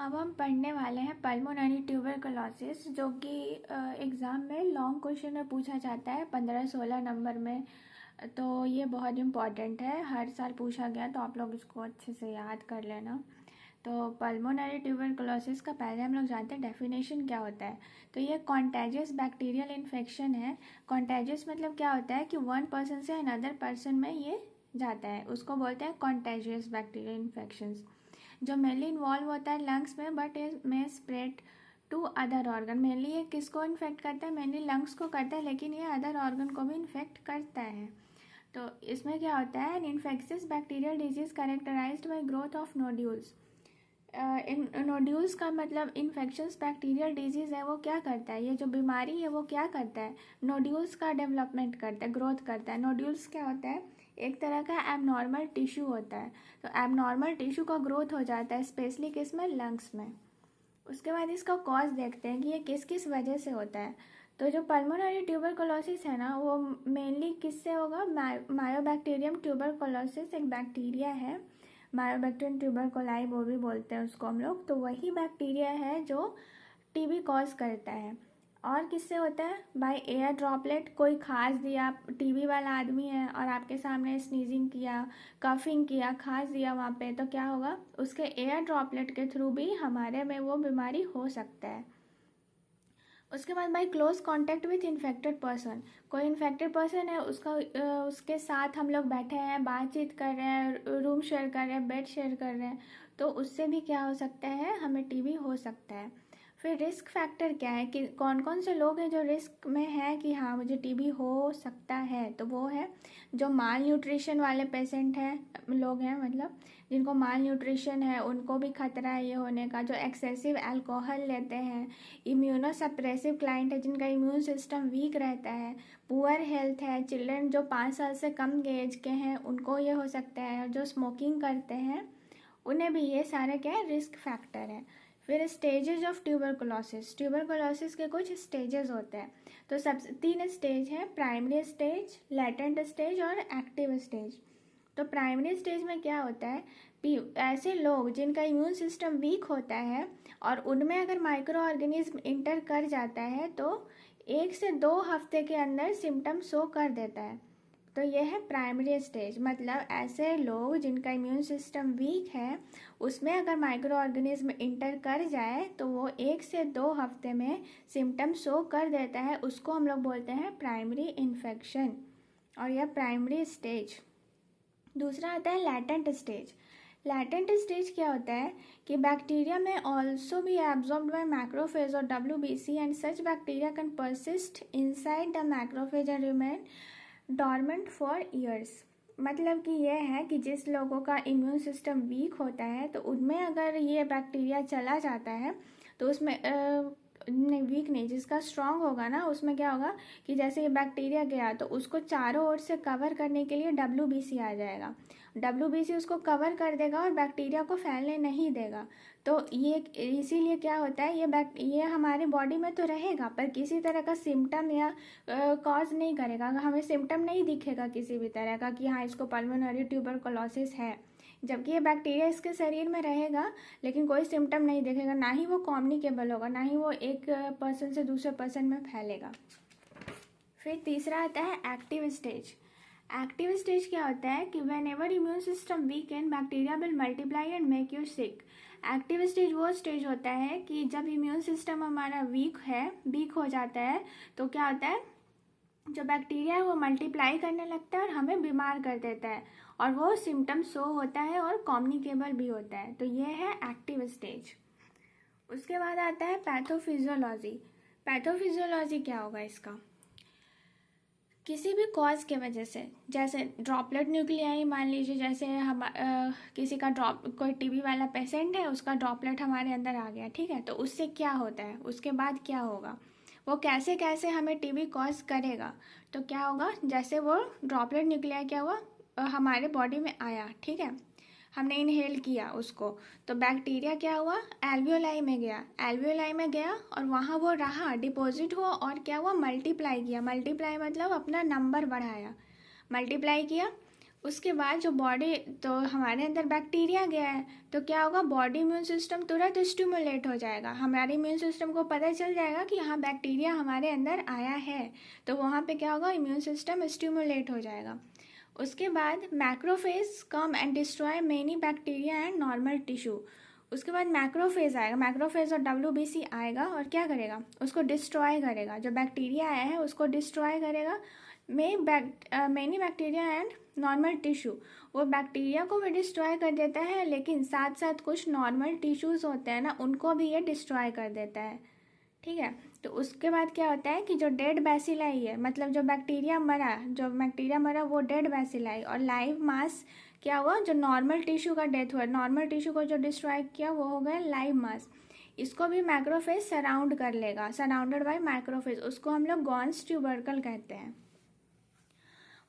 अब हम पढ़ने वाले हैं पल्मोनरी ट्यूबरकुलोसिस, जो कि एग्ज़ाम में लॉन्ग क्वेश्चन में पूछा जाता है 15-16 नंबर में। तो ये बहुत इम्पॉर्टेंट है, हर साल पूछा गया, तो आप लोग इसको अच्छे से याद कर लेना। तो पल्मोनरी ट्यूबरकुलोसिस का पहले हम लोग जानते हैं डेफिनेशन क्या होता है। तो ये कॉन्टेजियस बैक्टीरियल इन्फेक्शन है। कॉन्टेजियस मतलब क्या होता है कि वन पर्सन से अनदर पर्सन में ये जाता है, उसको बोलते हैं कॉन्टेजियस बैक्टीरियल इन्फेक्शंस, जो मेनली इन्वॉल्व होता है लंग्स में, बट इज में spread to other organ. Mainly ये किसको इन्फेक्ट करता है? मेनली लंग्स को करता है, लेकिन ये अदर ऑर्गन को भी इन्फेक्ट करता है। तो इसमें क्या होता है? An infectious bacterial disease characterised by growth of nodules. Nodules का मतलब इन्फेक्शंस बैक्टीरियल डिजीज है, वो क्या करता है? ये जो बीमारी है वो क्या करता है? नोड्यूल्स का डेवलपमेंट करता है, ग्रोथ करता है। नोड्यूल्स क्या होता है? एक तरह का एबनॉर्मल टिश्यू होता है। तो एबनॉर्मल टिश्यू का ग्रोथ हो जाता है, स्पेशली किस में? लंग्स में। उसके बाद इसका कॉज देखते हैं कि ये किस किस वजह से होता है। तो जो पल्मोनरी ट्यूबरकुलोसिस है ना, वो मेनली किससे होगा? मायोबैक्टीरियम ट्यूबरकुलोसिस एक बैक्टीरिया है, मायोबैक्टीरियम ट्यूबरकुलाई वो भी बोलते हैं उसको हम लोग। तो वही बैक्टीरिया है जो टीबी कॉज करता है। और किससे होता है? By air droplet. कोई खांस दिया, टीबी वाला आदमी है और आपके सामने स्नीजिंग किया, कफिंग किया, खांस दिया वहाँ पे, तो क्या होगा? उसके एयर ड्रॉपलेट के थ्रू भी हमारे में वो बीमारी हो सकता है। उसके बाद by close contact with infected person. कोई इन्फेक्टेड पर्सन है, उसके साथ हम लोग बैठे हैं, बातचीत कर रहे हैं, रूम शेयर कर रहे हैं, बेड शेयर कर रहे हैं, तो उससे भी क्या हो सकता है? हमें टीबी हो सकता है। फिर रिस्क फैक्टर क्या है कि कौन कौन से लोग हैं जो रिस्क में हैं कि हाँ मुझे टीबी हो सकता है? तो वो है जो माल न्यूट्रिशन वाले पेशेंट हैं, लोग हैं, मतलब जिनको माल न्यूट्रिशन है उनको भी खतरा है ये होने का। जो एक्सेसिव अल्कोहल लेते हैं, इम्यूनो सप्रेसिव क्लाइंट है जिनका इम्यून सिस्टम वीक रहता है, पुअर हेल्थ है, चिल्ड्रन जो 5 साल से कम एज के हैं उनको ये हो सकता है, जो स्मोकिंग करते हैं उन्हें भी। ये सारे क्या है? रिस्क फैक्टर है। फिर स्टेजेस ऑफ ट्यूबरकुलोसिस। ट्यूबरकुलोसिस के कुछ स्टेजेस होते हैं। तो सब 3 स्टेज हैं: प्राइमरी स्टेज, लेटेंट स्टेज और एक्टिव स्टेज। तो प्राइमरी स्टेज में क्या होता है? ऐसे लोग जिनका इम्यून सिस्टम वीक होता है और उनमें अगर माइक्रो ऑर्गेनिज्म इंटर कर जाता है तो 1 से 2 हफ्ते के अंदर सिम्टम शो कर देता है। तो यह है प्राइमरी स्टेज, मतलब ऐसे लोग जिनका इम्यून सिस्टम वीक है उसमें अगर माइक्रो ऑर्गेनिज्म इंटर कर जाए तो वो 1 से 2 हफ्ते में सिम्टम शो कर देता है, उसको हम लोग बोलते हैं प्राइमरी इन्फेक्शन, और यह प्राइमरी स्टेज। दूसरा आता है लैटेंट स्टेज। लैटेंट स्टेज क्या होता है कि बैक्टीरिया में also be absorbed bye macrophage और WBC, and such bacteria can persist inside the macrophage and remain dormant for years. मतलब कि यह है कि जिस लोगों का इम्यून सिस्टम वीक होता है तो उनमें अगर ये बैक्टीरिया चला जाता है तो उसमें नहीं, वीक नहीं, जिसका स्ट्रांग होगा ना उसमें क्या होगा कि जैसे ये बैक्टीरिया गया तो उसको चारों ओर से कवर करने के लिए WBC आ जाएगा। WBC उसको कवर कर देगा और बैक्टीरिया को फैलने नहीं देगा। तो ये इसीलिए क्या होता है, ये हमारी बॉडी में तो रहेगा पर किसी तरह का सिम्टम या कॉज नहीं करेगा। हमें सिम्टम नहीं दिखेगा किसी भी तरह का कि हाँ इसको पल्मोनरी ट्यूबरकुलोसिस है, जबकि ये बैक्टीरिया इसके शरीर में रहेगा लेकिन कोई सिम्टम नहीं दिखेगा, ना ही वो कम्युनिकेबल होगा, ना ही वो एक पर्सन से दूसरे पर्सन में फैलेगा। फिर तीसरा आता है एक्टिव स्टेज। एक्टिव स्टेज क्या होता है कि when ever immune system weekend bacteria will multiply and make you sick. Active stage वो स्टेज होता है कि जब इम्यून सिस्टम हमारा वीक हो जाता है तो क्या होता है, जो बैक्टीरिया है वो मल्टीप्लाई करने लगता है और हमें बीमार कर देता है, और वो सिम्टम शो होता है और कम्युनिकेबल भी होता है। तो ये है एक्टिव स्टेज। उसके बाद आता है पैथोफिजियोलॉजी। पैथोफिजियोलॉजी क्या होगा इसका? किसी भी कॉज के वजह से, जैसे ड्रॉपलेट न्यूक्लियाई, मान लीजिए जैसे हम किसी का कोई टीबी वाला पेशेंट है, उसका ड्रॉपलेट हमारे अंदर आ गया, ठीक है, तो उससे क्या होता है, उसके बाद क्या होगा, वो कैसे कैसे हमें टीबी कॉज करेगा। तो क्या होगा, जैसे वो ड्रॉपलेट न्यूक्लियाई क्या हुआ, हमारे बॉडी में आया, ठीक है, हमने इनहेल किया उसको, तो बैक्टीरिया क्या हुआ, एल्वियोलाई में गया और वहाँ वो रहा, डिपॉजिट हुआ और क्या हुआ, मल्टीप्लाई किया। मल्टीप्लाई मतलब अपना नंबर बढ़ाया, मल्टीप्लाई किया, उसके बाद जो बॉडी, तो हमारे अंदर बैक्टीरिया गया है तो क्या होगा, बॉडी इम्यून सिस्टम तुरंत स्टिमुलेट हो जाएगा, हमारे इम्यून सिस्टम को पता चल जाएगा कि हाँ बैक्टीरिया हमारे अंदर आया है, तो वहाँ पे क्या होगा, इम्यून सिस्टम स्टिमुलेट हो जाएगा। उसके बाद macrophage come and destroy many bacteria and normal tissue. उसके बाद मैक्रोफेज आएगा, मैक्रोफेज और WBC आएगा और क्या करेगा, उसको डिस्ट्रॉय करेगा, जो बैक्टीरिया आया है उसको डिस्ट्रॉय करेगा। Many bacteria and normal tissue, वो बैक्टीरिया को भी डिस्ट्रॉय कर देता है, लेकिन साथ साथ कुछ नॉर्मल टिश्यूज़ होते हैं ना, उनको भी ये डिस्ट्रॉय कर देता है। ठीक है, तो उसके बाद क्या होता है कि जो डेड बैसिलाई है, मतलब जो बैक्टीरिया मरा वो डेड बैसिलाई, और लाइव मास क्या हुआ, जो नॉर्मल टिश्यू का डेथ हुआ, नॉर्मल टिश्यू को जो डिस्ट्रॉय किया वो हो गया लाइव मास। इसको भी मैक्रोफेज सराउंड कर लेगा, सराउंडेड बाय मैक्रोफेज, उसको हम लोग गॉन्स ट्यूबरकल कहते हैं।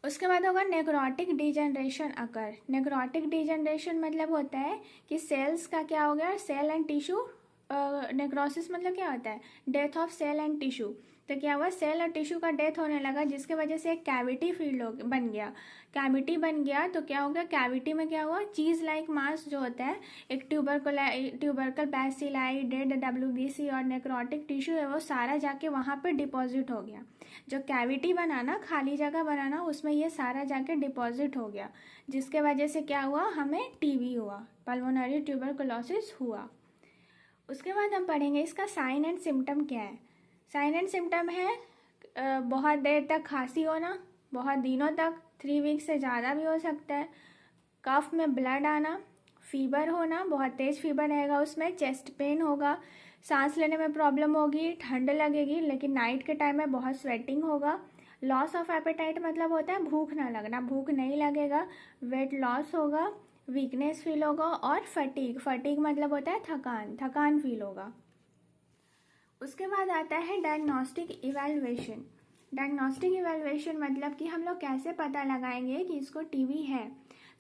उसके बाद होगा नेक्रोटिक डिजनरेशन अकर। नेक्रोटिक डिजनरेशन मतलब होता है कि सेल्स का क्या हो गया, सेल एंड टिश्यू, नेक्रोसिस मतलब क्या होता है, death of cell and tissue. तो क्या हुआ, सेल और टिश्यू का डेथ होने लगा, जिसके वजह से एक कैविटी बन गया। कैविटी बन गया तो क्या हो गया, कैविटी में क्या हुआ, चीज़ लाइक मास जो होता है, एक ट्यूबरकल बैसिलाई, डेड WBC और नेक्रोटिक टिश्यू है, वो सारा जाके वहाँ पे डिपॉजिट हो गया। जो कैविटी बनाना, खाली जगह बनाना, उसमें ये सारा जाके डिपॉजिट हो गया, जिसके वजह से क्या हुआ, हमें TB हुआ, पल्मोनरी ट्यूबरकुलोसिस हुआ। उसके बाद हम पढ़ेंगे इसका साइन एंड सिम्टम क्या है। साइन एंड सिम्टम है बहुत देर तक खांसी होना, बहुत दिनों तक, 3 वीक से ज़्यादा भी हो सकता है, कफ में ब्लड आना, फीवर होना, बहुत तेज़ फीवर रहेगा उसमें, चेस्ट पेन होगा, सांस लेने में प्रॉब्लम होगी, ठंड लगेगी, लेकिन नाइट के टाइम में बहुत स्वेटिंग होगा, लॉस ऑफ एपेटाइट मतलब होता है भूख ना लगना, भूख नहीं लगेगा, वेट लॉस होगा, वीकनेस फील होगा, और फटीग मतलब होता है थकान फील होगा। उसके बाद आता है डायग्नोस्टिक इवैल्यूएशन। डायग्नोस्टिक इवैल्यूएशन मतलब कि हम लोग कैसे पता लगाएंगे कि इसको TB है।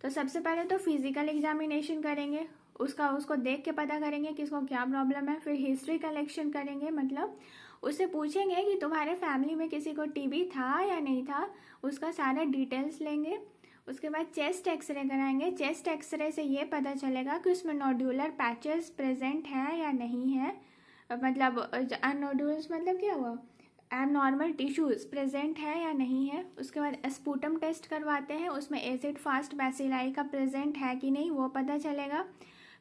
तो सबसे पहले तो फिजिकल एग्जामिनेशन करेंगे, उसको देख के पता करेंगे कि इसको क्या प्रॉब्लम है। फिर हिस्ट्री कलेक्शन करेंगे, मतलब उससे पूछेंगे कि तुम्हारे फैमिली में किसी को TB था या नहीं था, उसका सारा डिटेल्स लेंगे। उसके बाद चेस्ट एक्सरे कराएंगे, चेस्ट एक्सरे से ये पता चलेगा कि उसमें नोड्यूलर पैचेस प्रेजेंट हैं या नहीं है, मतलब नोड्यूल्स मतलब क्या हुआ, एबनॉर्मल टिश्यूज़ प्रेजेंट है या नहीं है। उसके बाद स्पूटम टेस्ट करवाते हैं, उसमें एसिड फास्ट बैसिलाई का प्रेजेंट है कि नहीं वो पता चलेगा।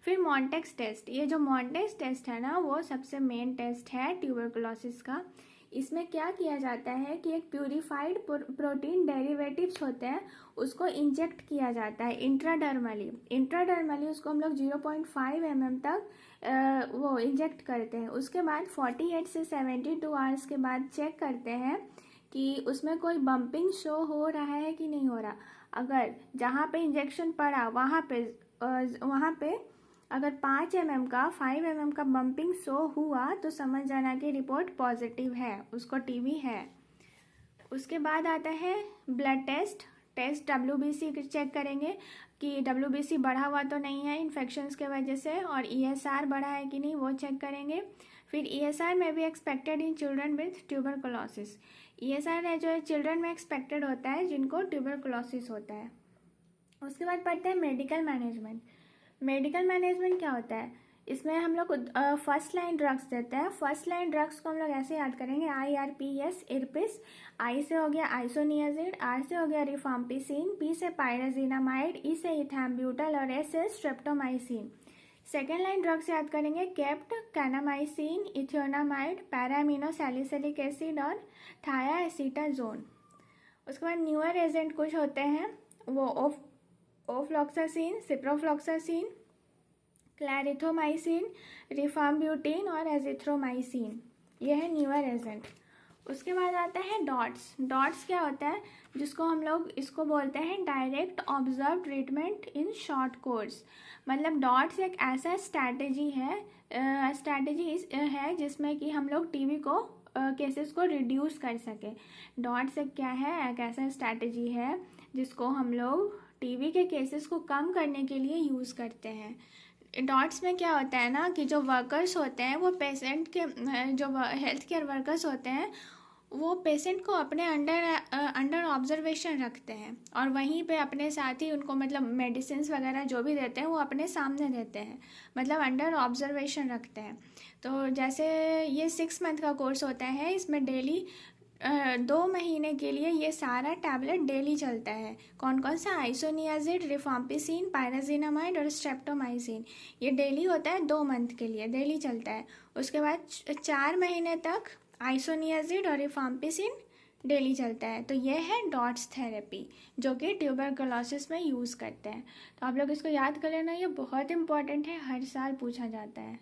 फिर मॉन्टेक्स टेस्ट, ये जो मॉन्टेक्स टेस्ट है ना, वो सबसे मेन टेस्ट है ट्यूबरकुलोसिस का। इसमें क्या किया जाता है कि एक प्यूरिफाइड प्रोटीन डेरिवेटिव्स होते हैं, उसको इंजेक्ट किया जाता है इंट्राडर्मली उसको हम लोग 0.5 mm तक वो इंजेक्ट करते हैं। उसके बाद 48 से 72 आवर्स के बाद चेक करते हैं कि उसमें कोई बम्पिंग शो हो रहा है कि नहीं हो रहा। अगर जहाँ पे इंजेक्शन पड़ा वहाँ पे अगर 5 mm का 5 mm का बम्पिंग शो हुआ तो समझ जाना कि रिपोर्ट पॉजिटिव है, उसको TB है। उसके बाद आता है ब्लड टेस्ट WBC चेक करेंगे कि WBC बढ़ा हुआ तो नहीं है इन्फेक्शंस के वजह से, और ESR बढ़ा है कि नहीं वो चेक करेंगे। फिर ESR में भी expected in children with tuberculosis. ESR है जो चिल्ड्रन में एक्सपेक्टेड होता है जिनको ट्यूबरकुलोसिस होता है। उसके बाद पढ़ते हैं मेडिकल मैनेजमेंट। मेडिकल मैनेजमेंट क्या होता है, इसमें हम लोग फर्स्ट लाइन ड्रग्स देते हैं। फर्स्ट लाइन ड्रग्स को हम लोग ऐसे याद करेंगे, IRPS इरपिस, I से हो गया आइसोनियाजिड, R से हो गया रिफाम्पिसिन, P से पायराजिनामाइड, E से इथैम्ब्यूटल और S से स्ट्रेप्टोमाइसिन। सेकेंड लाइन ड्रग्स याद करेंगे, केप्ट, kanamycin, ethionamide, para amino salicylic acid और थायाएसिटाजोन। उसके बाद न्यूअर एजेंट कुछ होते हैं, वो ओफ्लॉक्सासिन, सिप्रोफ्लॉक्सासिन, क्लैरिथोमाइसिन, रिफाम्ब्यूटिन और एजिथ्रोमाइसिन, ये है न्यूअर एजेंट। उसके बाद आता है डॉट्स क्या होता है, जिसको हम लोग इसको बोलते हैं direct observe treatment in short course. मतलब डॉट्स एक ऐसा स्ट्रैटेजी है जिसमें कि हम लोग TB को केसेस को रिड्यूस कर सके। डॉट्स एक क्या है, एक ऐसा स्ट्रैटेजी है जिसको हम लोग TB के केसेस को कम करने के लिए यूज़ करते हैं। डॉट्स में क्या होता है ना कि जो वर्कर्स होते हैं वो पेशेंट के जो हेल्थ केयर वर्कर्स होते हैं वो पेशेंट को अपने अंडर ऑब्जर्वेशन रखते हैं और वहीं पे अपने साथ ही उनको मतलब मेडिसिन्स वगैरह जो भी देते हैं वो अपने सामने देते हैं, मतलब अंडर ऑब्जर्वेशन रखते हैं। तो जैसे ये 6 मंथ का कोर्स होता है, इसमें डेली 2 महीने के लिए ये सारा टैबलेट डेली चलता है। कौन कौन सा? आइसोनियाजिड, रिफाम्पिसिन, पायराजिनामाइड और स्ट्रेप्टोमाइसिन। ये डेली होता है, 2 मंथ के लिए डेली चलता है। उसके बाद 4 महीने तक आइसोनियाजिड और रिफाम्पिसिन डेली चलता है। तो ये है डॉट्स थेरेपी जो कि ट्यूबरकुलोसिस में यूज़ करते हैं। तो आप लोग इसको याद कर लेना, ये बहुत इंपॉर्टेंट है, हर साल पूछा जाता है।